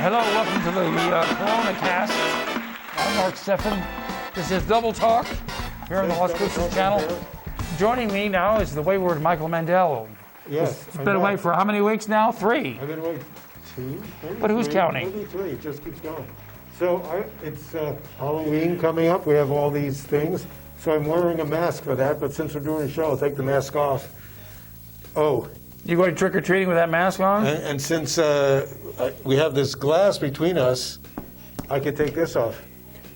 Hello, welcome to the Corona Cast. I'm Mark Steffen. This is Double Talk here on the Las Cruces channel. Joining me now is the wayward Michael Mandel. Yes. It's been away for how many weeks now? 3. I've been away 2, maybe But who's 3, counting? Maybe 3. It just keeps going. So it's Halloween coming up. We have all these things. So I'm wearing a mask for that. But since we're doing a show, I'll take the mask off. Oh. You going trick-or-treating with that mask on? And since we have this glass between us, I could take this off.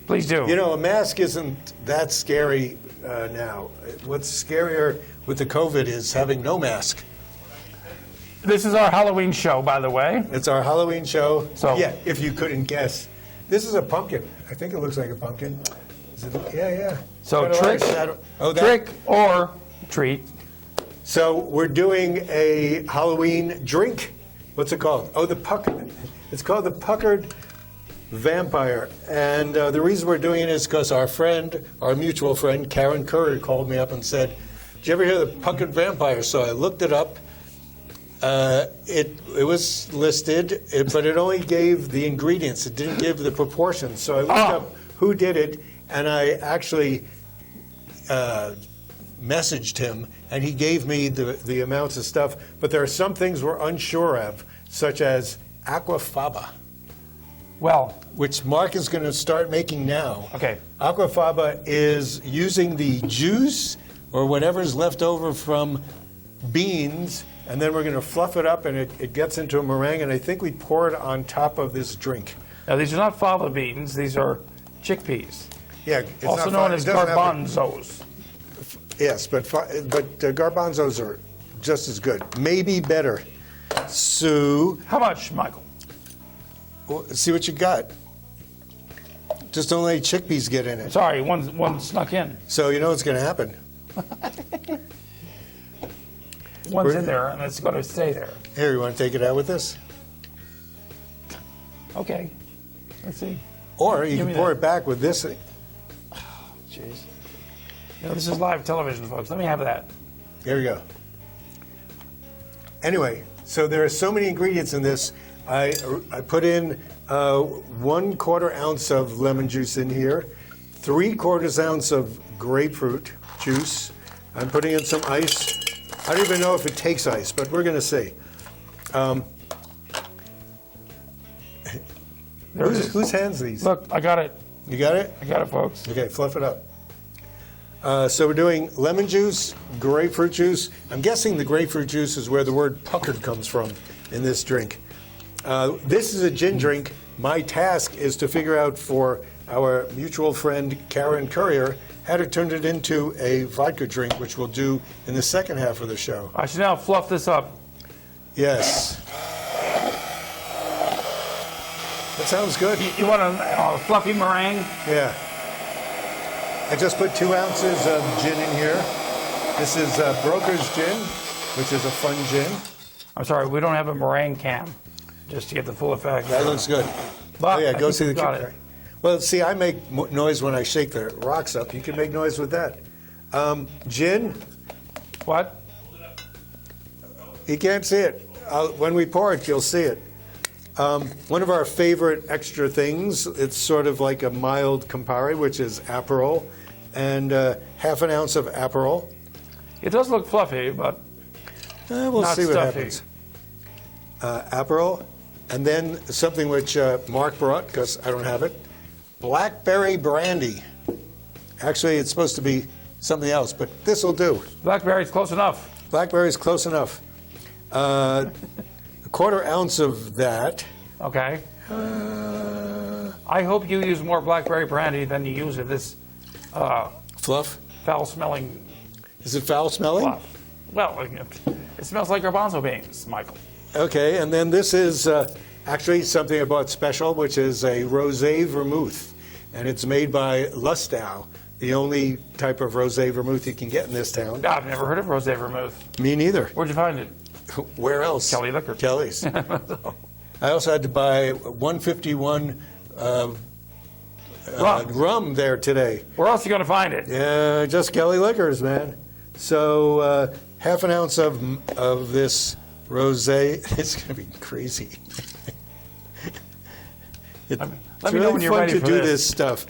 Please do. You know, a mask isn't that scary now. What's scarier with the COVID is having no mask. This is our Halloween show, by the way. It's our Halloween show. So, yeah, if you couldn't guess. This is a pumpkin. I think it looks like a pumpkin. Is it? Yeah. So trick or treat. So we're doing a Halloween drink. What's it called? Oh, the Puckered. It's called the Puckered Vampire. And the reason we're doing it is because our mutual friend, Karen Curry, called me up and said, "Did you ever hear the Puckered Vampire?" So I looked it up. It was listed, but it only gave the ingredients. It didn't give the proportions. So I looked up who did it, and I actually messaged him, and he gave me the amounts of stuff. But there are some things we're unsure of, such as Aquafaba. Well, which Mark is going to start making now. Okay. Aquafaba is using the juice or whatever's left over from beans, and then we're going to fluff it up, and it gets into a meringue, and I think we pour it on top of this drink. Now, these are not fava beans. These are chickpeas. Yeah, it's also known as garbanzos. Yes, but garbanzos are just as good, maybe better. So, how much, Michael? Well, see what you got. Just don't let chickpeas get in it. Sorry, one snuck in. So you know what's going to happen. One's in there, and it's going to stay there. Here, you want to take it out with this? Okay. Let's see. Or you can pour it back with this thing. Oh, jeez. You know, this is live television, folks. Let me have that. Here we go. Anyway, so there are so many ingredients in this. I put in 1/4 ounce of lemon juice in here, 3/4 ounce of grapefruit juice. I'm putting in some ice. I don't even know if it takes ice, but we're going to see. Whose hands these? Look, I got it. You got it? I got it, folks. Okay, fluff it up. So we're doing lemon juice, grapefruit juice. I'm guessing the grapefruit juice is where the word puckered comes from in this drink. This is a gin drink. My task is to figure out for our mutual friend Karen Currier how to turn it into a vodka drink, which we'll do in the second half of the show. I should now fluff this up. Yes. That sounds good. You want a fluffy meringue? Yeah. I just put 2 ounces of gin in here. This is Broker's Gin, which is a fun gin. I'm sorry, we don't have a meringue can, just to get the full effect. That looks good. But oh yeah, go see the got it. Well, see, I make noise when I shake the rocks up. You can make noise with that. Gin. What? You can't see it. When we pour it, you'll see it. One of our favorite extra things, it's sort of like a mild Campari, which is Aperol, and 1/2 ounce of Aperol. It does look fluffy, but we'll not see what stuffy. happens. Aperol, and then something which Mark brought, because I don't have it, Blackberry Brandy. Actually, it's supposed to be something else, but this will do. Blackberry's close enough. Blackberry's close enough. 1/4 ounce of that. Okay. I hope you use more blackberry brandy than you use of this Fluff? foul-smelling Is it foul smelling? fluff. Well, it smells like garbanzo beans, Michael. Okay, and then this is actually something I bought special, which is a rosé vermouth. And it's made by Lustow, the only type of rosé vermouth you can get in this town. I've never heard of rosé vermouth. Me neither. Where'd you find it? Where else? Kelly Liquor. Kelly's. I also had to buy 151 rum there today. Where else are you going to find it? Yeah, just Kelly Liquors, man. So 1/2 ounce of this rosé. It's going to be crazy. It's let me know when you're fun ready to for do this. stuff.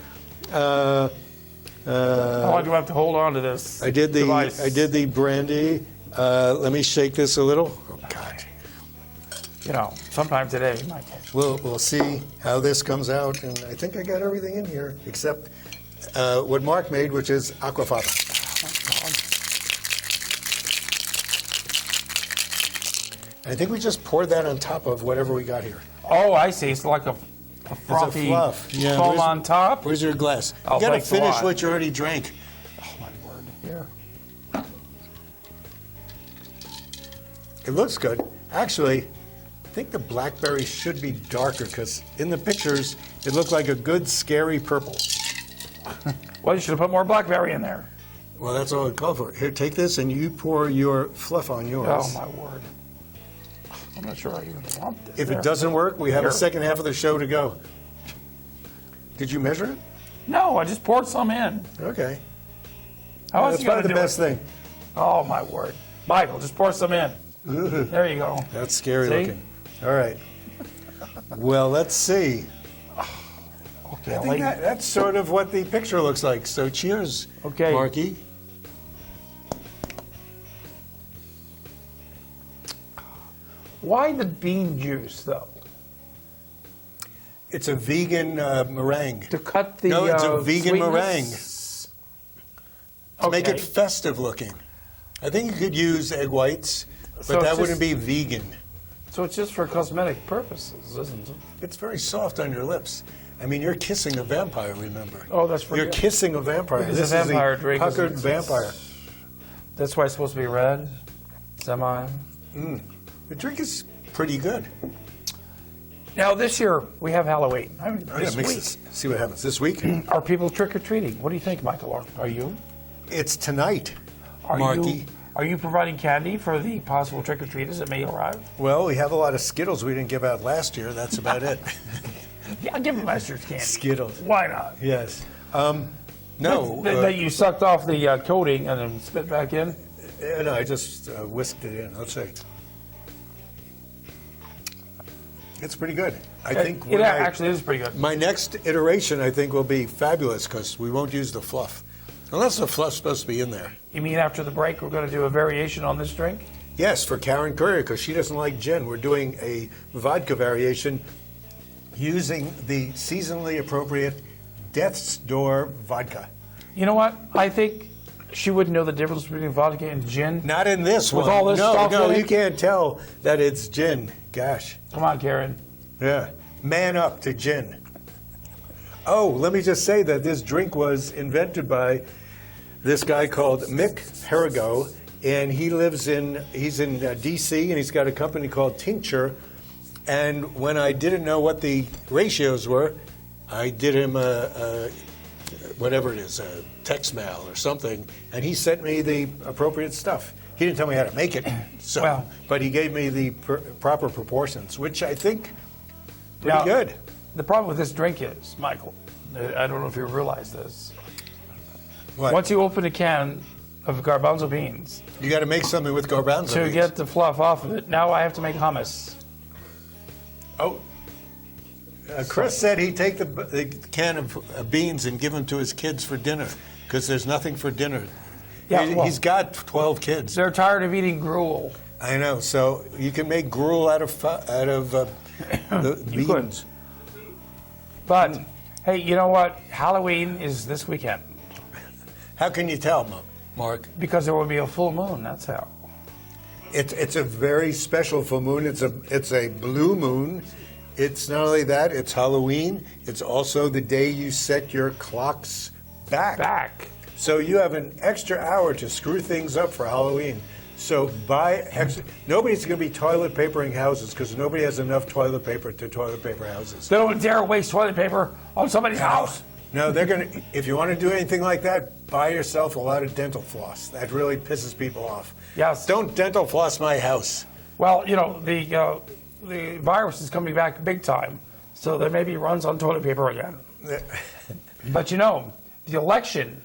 How long do I have to hold on to this I did the brandy. Let me shake this a little. Oh God. You know, sometime today, Mike. We'll see how this comes out, and I think I got everything in here except what Mark made, which is Aquafaba. I think we just poured that on top of whatever we got here. Oh, I see. It's like a frothy fluff. Yeah, foam on top. Where's your glass? Oh, You got to thanks a finish lot. what you already drank. Oh, my word. Here. It looks good. Actually, I think the blackberry should be darker because in the pictures it looked like a good scary purple. Well, you should have put more blackberry in there. Well, that's all it called for. Here, take this and you pour your fluff on yours. Oh, my word. I'm not sure I even want this. If There. it doesn't work, we have Here. a second half of the show to go. Did you measure it? No, I just poured some in. Okay. How else That's you gonna probably the do best it? thing. Oh, my word. Michael, just pour some in. There you go. That's scary See? looking. All right. Well, let's see. Okay, I I'll think let- that's sort of what the picture looks like. So cheers, Okay. Marky. Why the bean juice, though? It's a vegan meringue. To cut the No, it's a vegan sweetness? meringue. To make Okay. it festive looking. I think you could use egg whites, but So that it's wouldn't just- be vegan. So it's just for cosmetic purposes, isn't it? It's very soft on your lips. I mean, you're kissing a vampire, remember? Oh, that's for You're you. kissing a vampire. It's This a is vampire the drink, Puckered isn't it? Vampire. That's why it's supposed to be red, semi. The drink is pretty good. Now, this year, we have Halloween. I mean, Yeah, this mix week. this. See what happens this week. Are people trick-or-treating? What do you think, Michael? Are you? It's tonight, Are Marky. you? Are you providing candy for the possible trick-or-treaters that may arrive? Well, we have a lot of Skittles we didn't give out last year. That's about it. Yeah, I'll give them Master's candy. Skittles. Why not? Yes. No. That you sucked off the coating and then spit back in? No, I just whisked it in. Let's see. It's pretty good. I think It actually is pretty good. my next iteration, I think, will be fabulous because we won't use the fluff. Unless the fluff's supposed to be in there. You mean after the break we're going to do a variation on this drink? Yes, for Karen Courier, because she doesn't like gin. We're doing a vodka variation using the seasonally appropriate Death's Door vodka. You know what? I think she wouldn't know the difference between vodka and gin. Not in this With one. all this no, stuff no, in you it? can't tell that it's gin. Gosh. Come on, Karen. Yeah. Man up to gin. Oh, let me just say that this drink was invented by this guy called Mick Perrigo, and he's in D.C., and he's got a company called Tincture. And when I didn't know what the ratios were, I did him whatever it is, a text mail or something, and he sent me the appropriate stuff. He didn't tell me how to make it, so, Well- but he gave me the proper proportions, which I think pretty Now, good. The problem with this drink is, Michael, I don't know if you realize this. What? Once you open a can of garbanzo beans You got to make something with garbanzo to beans. get the fluff off of it, now I have to make hummus. Oh, Chris said he'd take the can of beans and give them to his kids for dinner because there's nothing for dinner. Yeah, well- He's got 12 kids. They're tired of eating gruel. I know. So you can make gruel out of the You could. beans. But, hey, you know what? Halloween is this weekend How can you tell, Mark? because there will be a full moon, that's how. It's a very special full moon. It's a blue moon. It's not only that, it's Halloween. It's also the day you set your clocks back. So you have an extra hour to screw things up for Halloween. So buy extra. Nobody's going to be toilet papering houses because nobody has enough toilet paper to toilet paper houses. They don't dare waste toilet paper on somebody's house. No, they're going to. If you want to do anything like that, buy yourself a lot of dental floss. That really pisses people off. Yes. Don't dental floss my house. Well, you know, the virus is coming back big time, so there may be runs on toilet paper again. But you know, the election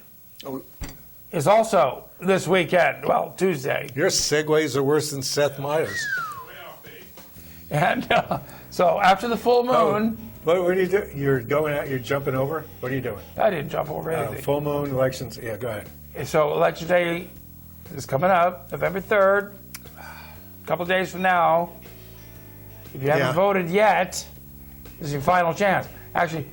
is also this weekend. Well, Tuesday. Your segues are worse than Seth Meyers. And so after the full moon, What do you do? You're going out, you're jumping over? What are you doing? I didn't jump over anything. Full moon elections. Yeah, go ahead. So Election Day is coming up, November 3rd, a couple days from now. If you haven't voted yet, this is your final chance. Actually,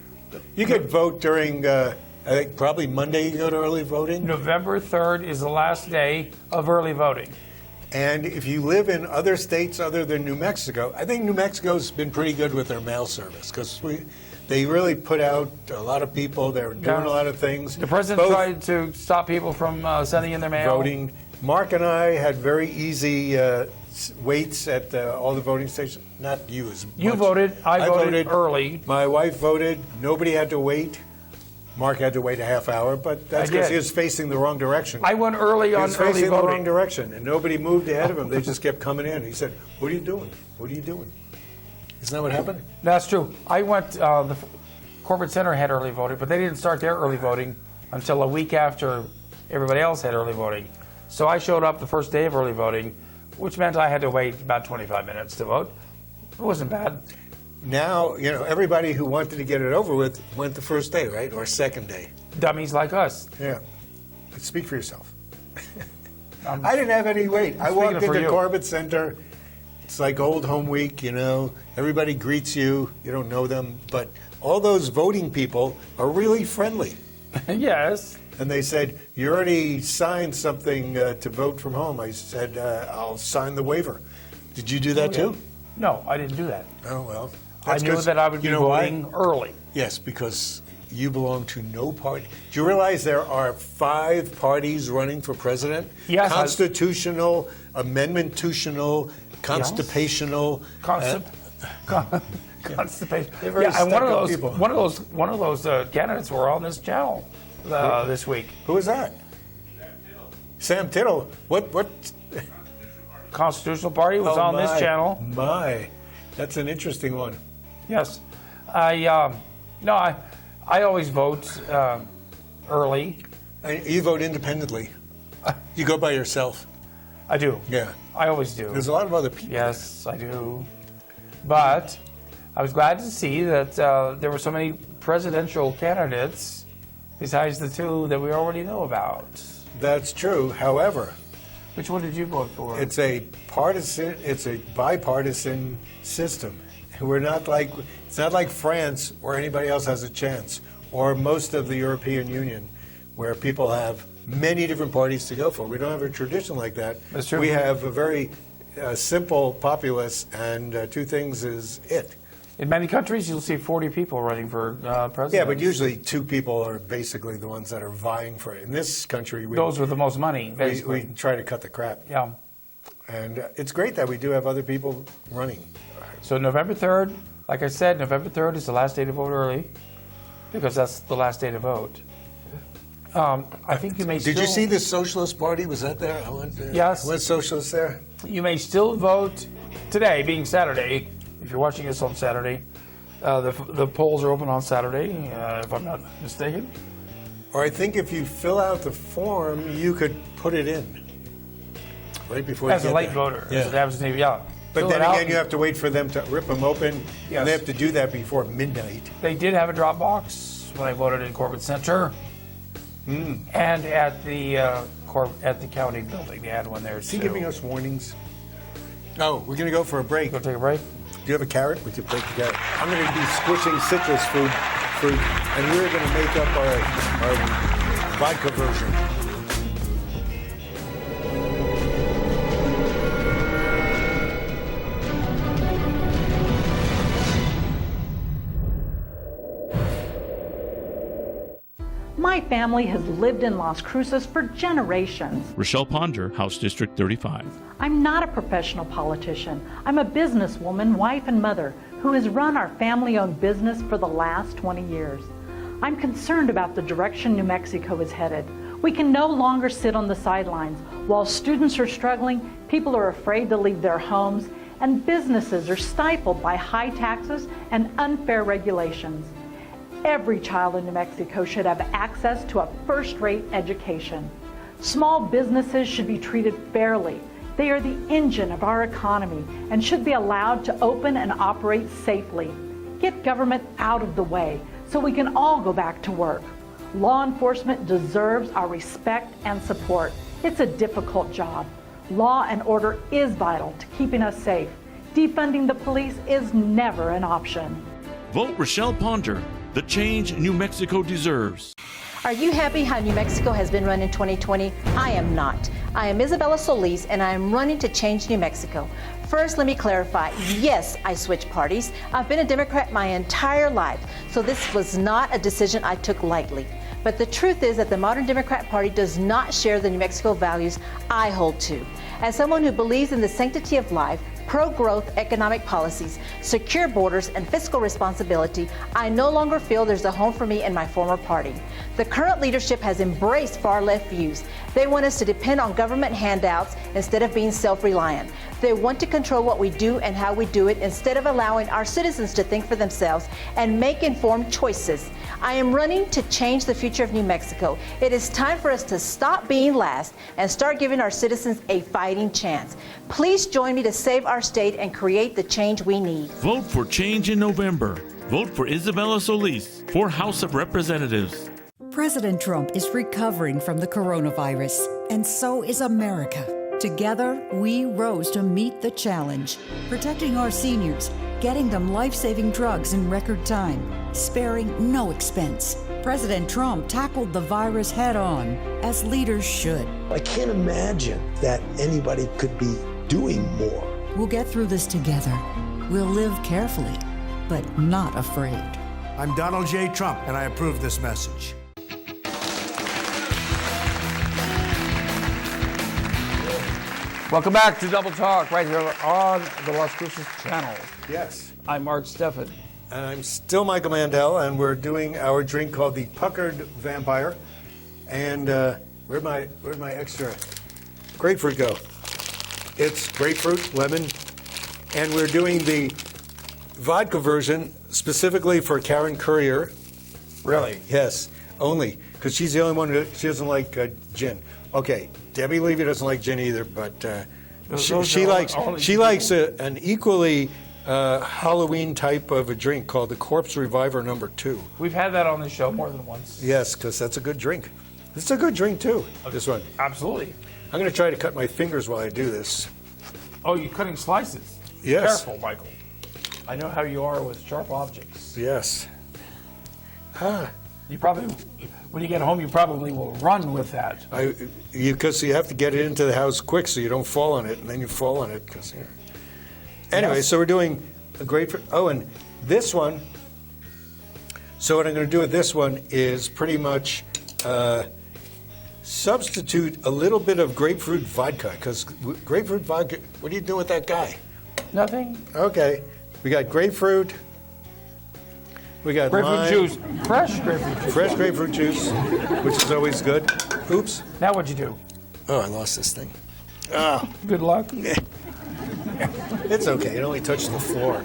you could vote during, I think probably Monday you go to early voting. November 3rd is the last day of early voting. And if you live in other states other than New Mexico, I think New Mexico's been pretty good with their mail service because they really put out a lot of people. They're doing a lot of things. The president tried to stop people from sending in their mail. Voting. Mark and I had very easy waits at all the voting stations. Not you as much. You voted. I voted early. My wife voted. Nobody had to wait. Mark had to wait a half hour, but that's because he was facing the wrong direction. I went early on early voting. He was facing the wrong direction, and nobody moved ahead of him. They just kept coming in. He said, "What are you doing? What are you doing?" Isn't that what happened? That's true. I went, the corporate center had early voting, but they didn't start their early voting until a week after everybody else had early voting. So I showed up the first day of early voting, which meant I had to wait about 25 minutes to vote. It wasn't bad. Now, everybody who wanted to get it over with went the first day, right? Or second day. Dummies like us. Yeah. Speak for yourself. I didn't have any wait. I walked into Corbett Center. It's like old home week, Everybody greets you. You don't know them. But all those voting people are really friendly. Yes. And they said, "You already signed something to vote from home." I said, "I'll sign the waiver." Did you do that too? No, I didn't do that. Oh, well. I knew that I would be voting early. Yes, because you belong to no party. Do you realize there are 5 parties running for president? Yes. Constitutional, amendmentational, constipational. Constipation. They're very and one of those candidates were on this channel this week. Who was that? Sam Tittle. What? Constitutional Party was on this channel. That's an interesting one. Yes, I always vote early. You vote independently. You go by yourself. I do. Yeah. I always do. There's a lot of other people. Yes, I do. But I was glad to see that there were so many presidential candidates besides the 2 that we already know about. That's true. However, which one did you vote for? It's a bipartisan system. It's not like France where anybody else has a chance, or most of the European Union, where people have many different parties to go for. We don't have a tradition like that. That's true. We have a very simple populace, and 2 things is it. In many countries, you'll see 40 people running for president. Yeah, but usually 2 people are basically the ones that are vying for it. In this country, those with the most money, basically. We try to cut the crap. Yeah. And it's great that we do have other people running. So November 3rd, like I said, November 3rd is the last day to vote early, because that's the last day to vote. I think you may Did you see the Socialist Party? Was that there? Yes. Was Socialist there? You may still vote today, being Saturday. If you're watching this on Saturday, the polls are open on Saturday, if I'm not mistaken. Or I think if you fill out the form, you could put it in right before as you a late voter. Yeah. As an absentee, yeah. But then again, you have to wait for them to rip them open, and they have to do that before midnight. They did have a drop box when I voted in Corbett Center, and at the county building. They had one there. Is he giving us warnings? Oh, we're going to go for a break. Go take a break. Do you have a carrot? We could break the carrot. I'm going to be squishing citrus fruit, and we're going to make up our vodka version. My family has lived in Las Cruces for generations. Rochelle Ponder, House District 35. I'm not a professional politician. I'm a businesswoman, wife, and mother who has run our family-owned business for the last 20 years. I'm concerned about the direction New Mexico is headed. We can no longer sit on the sidelines. While students are struggling, people are afraid to leave their homes, and businesses are stifled by high taxes and unfair regulations. Every child in New Mexico should have access to a first-rate education. Small businesses should be treated fairly. They are the engine of our economy and should be allowed to open and operate safely. Get government out of the way so we can all go back to work. Law enforcement deserves our respect and support. It's a difficult job. Law and order is vital to keeping us safe. Defunding the police is never an option. Vote Rochelle Ponder, the change New Mexico deserves. Are you happy how New Mexico has been run in 2020? I am not. I am Isabella Solis, and I am running to change New Mexico. First, let me clarify. Yes, I switched parties. I've been a Democrat my entire life, so this was not a decision I took lightly. But the truth is that the modern Democrat Party does not share the New Mexico values I hold to. As someone who believes in the sanctity of life, pro-growth economic policies, secure borders, and fiscal responsibility, I no longer feel there's a home for me in my former party. The current leadership has embraced far-left views. They want us to depend on government handouts instead of being self-reliant. They want to control what we do and how we do it instead of allowing our citizens to think for themselves and make informed choices. I am running to change the future of New Mexico. It is time for us to stop being last and start giving our citizens a fighting chance. Please join me to save our state and create the change we need. Vote for change in November. Vote for Isabella Solis for House of Representatives. President Trump is recovering from the coronavirus, and so is America. Together, we rose to meet the challenge, protecting our seniors, getting them life-saving drugs in record time, sparing no expense. President Trump tackled the virus head-on, as leaders should. I can't imagine that anybody could be doing more. We'll get through this together. We'll live carefully, but not afraid. I'm Donald J. Trump, and I approve this message. Welcome back to Double Talk right here on the Las Cruces channel. Yes. I'm Mark Steffen. And I'm still Michael Mandel, and we're doing our drink called the Puckered Vampire. And where'd my extra grapefruit go? It's grapefruit, lemon, and we're doing the vodka version specifically for Karen Courier. Really? Yes, only, because she's the only one she doesn't like gin. Okay, Debbie Levy doesn't like gin either, but she likes an equally Halloween type of a drink called the Corpse Reviver No. 2. We've had that on the show more than once. Yes, because that's a good drink. It's a good drink too. This one. Absolutely. I'm going to try to cut my fingers while I do this. Oh, you're cutting slices. Yes. Careful, Michael. I know how you are with sharp objects. Yes. You probably, when you get home, you probably will run with that. Because you have to get it into the house quick so you don't fall on it, and then you fall on it. Anyway, Yes. So we're doing a grapefruit. Oh, and this one. So what I'm going to do with this one is pretty much substitute a little bit of grapefruit vodka, because grapefruit vodka. What are you doing with that guy? Nothing. Okay, we got grapefruit. We got Grapefruit lime, juice. Fresh grapefruit juice. fresh grapefruit juice, which is always good. Oops. Now what'd you do? Oh, I lost this thing. Good luck. It's okay. It only touched the floor.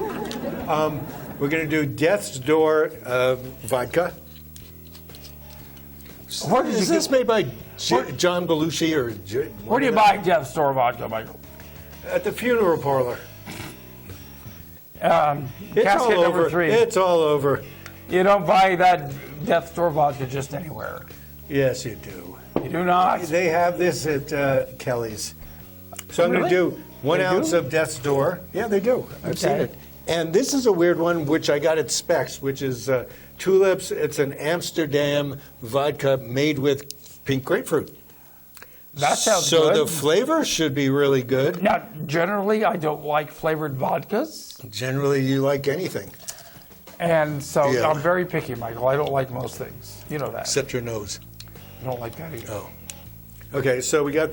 We're going to do Death's Door vodka. Where did Is you this made by John Belushi or? Where do you buy Death Store vodka, Michael? At the funeral parlor. It's Casket all number over. 3. It's all over. You don't buy that Death Store vodka just anywhere. Yes, you do. You do not. They have this at Kelly's. So I'm going Really? to do 1 ounce of Death's Door. Yeah, they do. I've seen it. And this is a weird one, which I got at Specs, which is Tulips. It's an Amsterdam vodka made with pink grapefruit. That sounds so good. the flavor should be really good. Now, generally, I don't like flavored vodkas, Generally, you like anything and so Yeah. I'm very picky, Michael. I don't like most things. You know that. except your nose. I don't like that either. Oh. Okay, so we got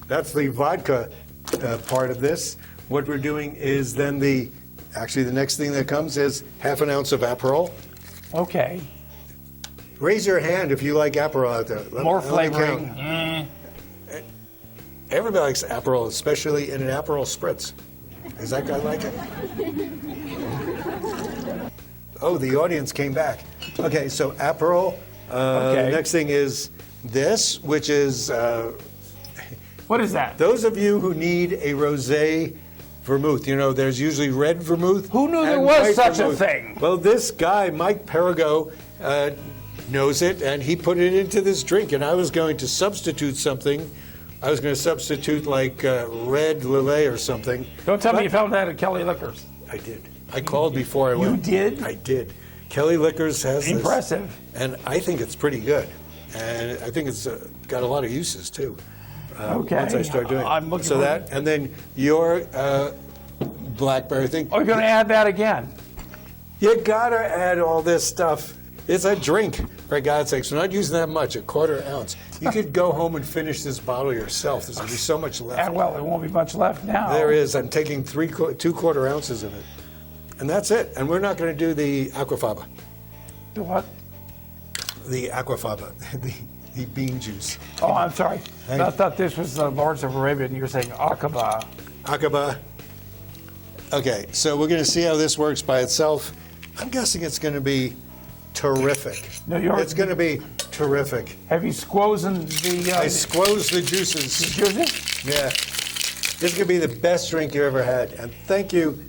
that's the vodka part of this. What we're doing is then the next thing that comes is 1/2 ounce of Aperol. Okay. Raise your hand if you like Aperol out there. More Let me flavoring. count. Everybody likes Aperol, especially in an Aperol spritz. Does that guy like it? Oh, the audience came back. Okay, so Aperol. Okay. Next thing is this, which is What is that? those of you who need a rosé vermouth. You know, there's usually red vermouth. Who knew there and was white such a vermouth. thing? Well, this guy, Mick Perrigo, knows it, and he put it into this drink. And I was going to substitute something. I was going to substitute like red Lillet or something. Don't tell me But you found that at Kelly Liquors. I did. I called before I went. You did? I did. Kelly Liquors has this, Impressive. and I think it's pretty good. And I think it's got a lot of uses too. Okay. Once I start doing it. I'm looking so for- that, and then your Blackberry thing. Oh, you're going to add that again? You gotta add all this stuff. It's a drink, for God's sakes. We're not using that much, a quarter ounce. You could go home and finish this bottle yourself. There's gonna be so much left. Ah, well, there won't be much left now. There is. I'm taking 2 quarter ounces of it. And that's it. And we're not gonna do the Aquafaba. The what? The Aquafaba, the bean juice. Oh, I'm sorry. I thought this was the Lawrence of Arabia, and you were saying Aqaba. Aqaba. Okay, so we're going to see how this works by itself. I'm guessing it's going to be terrific. No, you're- It's going to be terrific. Have you squozen the I squoze the juices. juices? Yeah. This is going to be the best drink you ever had. And thank you,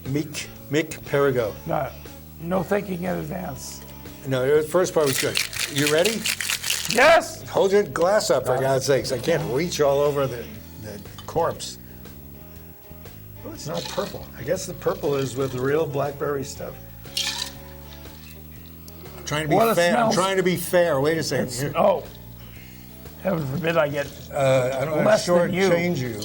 Mick Perrigo. No thinking in advance. No, the first part was good. You ready? Yes! Hold your glass up, for God's sakes. I can't reach all over the corpse. Oh, it's not purple. I guess the purple is with real blackberry stuff. I'm trying to be What it fair. I'm smells- trying to be fair. Wait a second. Here. Oh. Heaven forbid I get I don't want less to than you. shortchange you.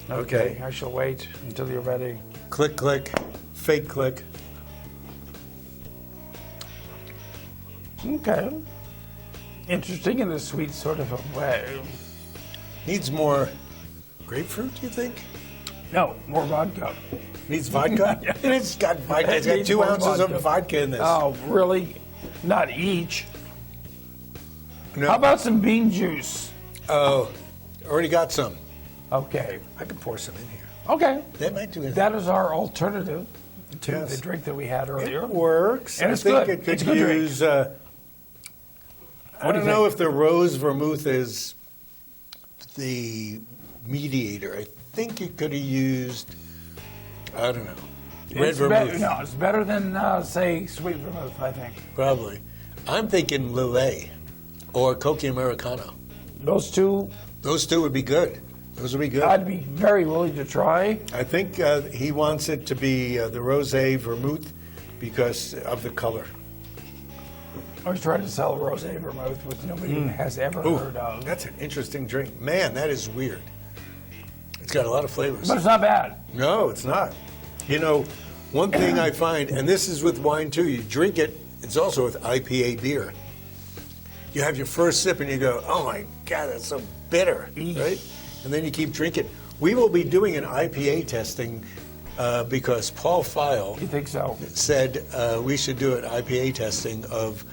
Okay. I shall wait until you're ready. Click, click. Fake click. Okay. Interesting in a sweet sort of a way. Needs more grapefruit, you think? No, more vodka. Needs vodka? It's got vodka. It's got Needs 2 more ounces vodka. of vodka in this. Oh, really? Not each. No. How about some bean juice? Oh, already got some. Okay. I can pour some in here. Okay. That might do it. That is our alternative to Yes. the drink that we had earlier. It works. And I it's think good. it could It's a good drink. use. I What do don't you know think? if the rose vermouth is the mediator. I think it could have used. I don't know. Red It's vermouth. better, no, it's better than, say, sweet vermouth, I think. Probably. I'm thinking Lillet or Coca Americano. Those two, Those two would be good. Those would be good. I'd be very willing to try. I think he wants it to be the rosé vermouth because of the color. I was trying to sell rosé vermouth, which nobody has ever Ooh, heard of. that's an interesting drink. Man, that is weird. It's got a lot of flavors. But it's not bad. No, it's not. You know, one thing I find, and this is with wine too, you drink it, it's also with IPA beer. You have your first sip and you go, oh my God, that's so bitter, right? And then you keep drinking. We will be doing an IPA testing because Paul Feil You think so? said we should do an IPA testing of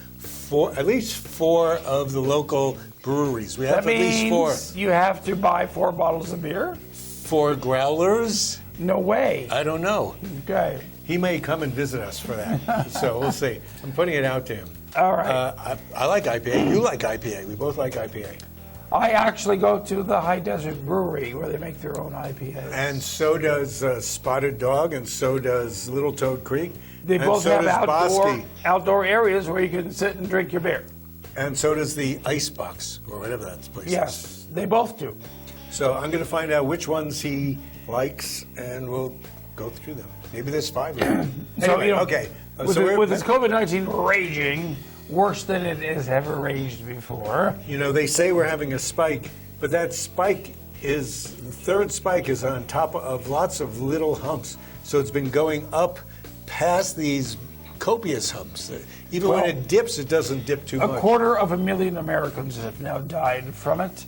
at least 4 of the local breweries. We have That at least means you have to buy 4 bottles of beer? 4 growlers. No way. I don't know. Okay. He may come and visit us for that. So we'll see. I'm putting it out to him. All right. I like IPA. You like IPA. We both like IPA. I actually go to the High Desert Brewery where they make their own IPAs. And so does Spotted Dog, and so does Little Toad Creek. They and both so have does Bosky. outdoor areas where you can sit and drink your beer. And so does the Icebox, or whatever that place is. Yes, they both do. So I'm going to find out which ones he likes, and we'll go through them. Maybe there's 5 of them. So, Anyway, you know, okay. With this COVID-19 raging, worse than it has ever raged before. You know, they say we're having a spike, but that spike is, the 3rd spike is on top of lots of little humps. So it's been going up past these copious humps. Even when Well, it dips, it doesn't dip too A much. 250,000 Americans have now died from it.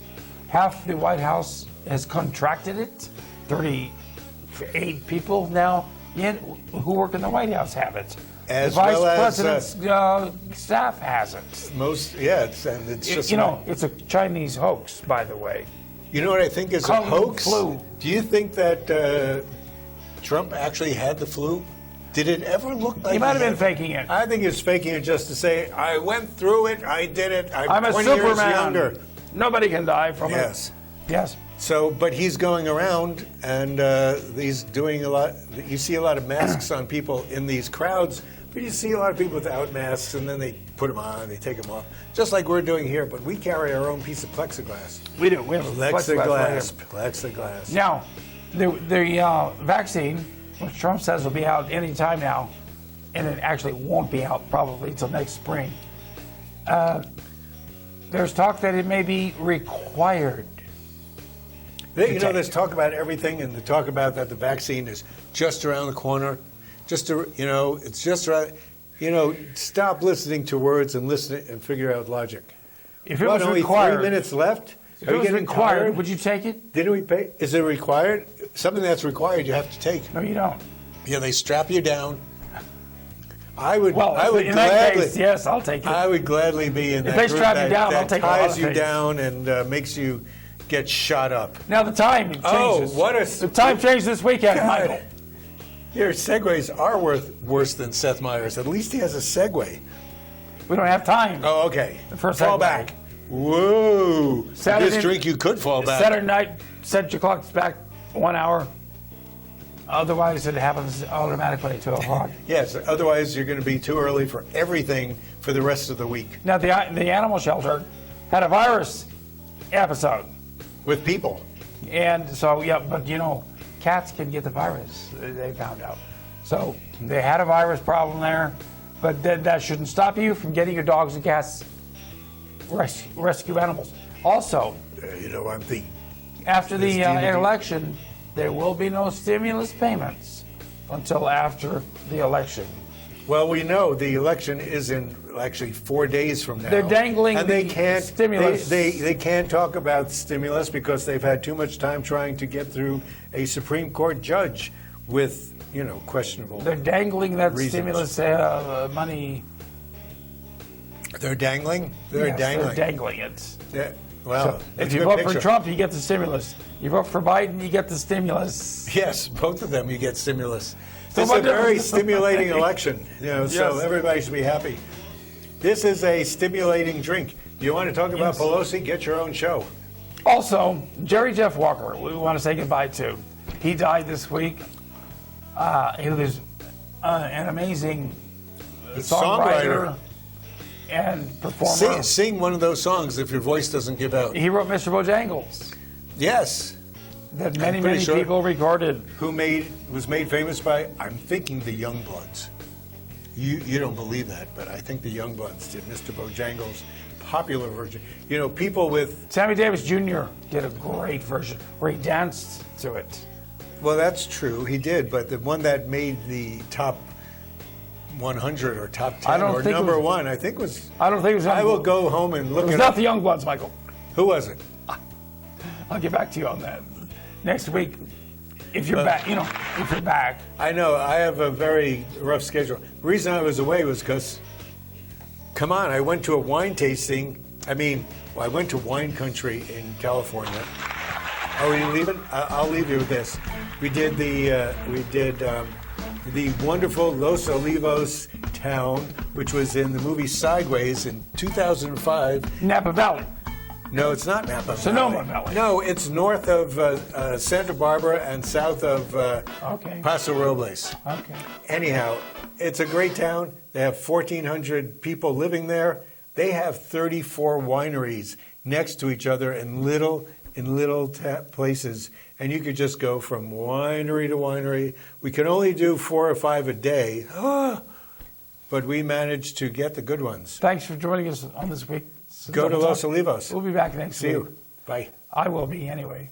Half the White House has contracted it. 38 people now who work in the White House have it. As the Vice well as, President's staff has it. It's just It's a Chinese hoax, by the way. You know what I think is a Common hoax? flu. Do you think that Trump actually had the flu? Did it ever look like He might have been had- faking it. I think he was faking it just to say, I went through it, I did it, I'm I'm a 20 years Superman. younger. Nobody can die from Yes. it. Yes. So, but he's going around and he's doing a lot. You see a lot of masks on people in these crowds, but you see a lot of people without masks, and then they put them on, they take them off, just like we're doing here. But we carry our own piece of plexiglass. We do. We have Plexiglass. Now, the vaccine, which Trump says will be out any time now, and it actually won't be out probably until next spring. There's talk that it may be required. There's talk about everything, and the talk about that the vaccine is just around the corner. It's just around. Stop listening to words and listen and figure out logic. If it was required, only 3 minutes left. If it was required, would you take it? Didn't we pay? Is it required? Something that's required, you have to take. No, you don't. Yeah, they strap you down. I would in gladly. that case, yes, I'll take it. I would gladly be in that they group strap you down, that I'll take a lot ties of you things. down and makes you get shot up. Now the time changes. The time changed this weekend, God. Michael. Your segues are worse than Seth Meyers. At least he has a segue. We don't have time. Oh, okay. For a fall segue. back. Whoa. Saturday, This drink you could fall back. Saturday night, set your clocks back 1 hour. Otherwise, it happens automatically at 2 o'clock. Yes, otherwise you're going to be too early for everything for the rest of the week. Now, the animal shelter had a virus episode. With people. And so, but cats can get the virus, they found out. So they had a virus problem there, but that shouldn't stop you from getting your dogs and cats rescue animals. Also, I'm thinking. After the election, there will be no stimulus payments until after the election. Well, we know the election is in actually 4 days from now. They're dangling and the they can't, stimulus. They can't talk about stimulus because they've had too much time trying to get through a Supreme Court judge with, questionable. They're dangling that reasons. stimulus money. They're dangling? Yes, dangling. They're dangling it. Yeah. Well, So if you vote for Trump, you get the stimulus. You vote for Biden, you get the stimulus. Yes, both of them you get stimulus. So It's a very stimulating election, so Yes. everybody should be happy. This is a stimulating drink. You want to talk about Pelosi? Get your own show. Also, Jerry Jeff Walker, we want to say goodbye to. He died this week. He was an amazing songwriter and performer. Sing one of those songs if your voice doesn't give out. He wrote Mr. Bojangles. Yes. That many people recorded. Was made famous by, I'm thinking, the Youngbloods. You don't believe that, but I think the Youngbloods did Mr. Bojangles' popular version. People with... Sammy Davis Jr. did a great version where he danced to it. Well, that's true. He did, but the one that made the top 100 or top 10 or number one, I think was... I don't think it was... I will go home and look at it. It was not the Youngbloods, Michael. Who was it? I'll get back to you on that next week. If you're back, if you're back. I know, I have a very rough schedule. The reason I was away was because, come on, I went to a wine tasting. I went to wine country in California. Are you leaving? I'll leave you with this. We did the wonderful Los Olivos town, which was in the movie Sideways in 2005. Napa Valley. No, it's not Napa Sonoma Valley. No, it's north of Santa Barbara and south of Paso Robles. Okay. Anyhow, it's a great town. They have 1,400 people living there. They have 34 wineries next to each other in little places, and you could just go from winery to winery. We can only do 4 or 5 a day, but we managed to get the good ones. Thanks for joining us on this week. Go to Los Olivos. We'll be back next week. See you. Bye. I will be anyway.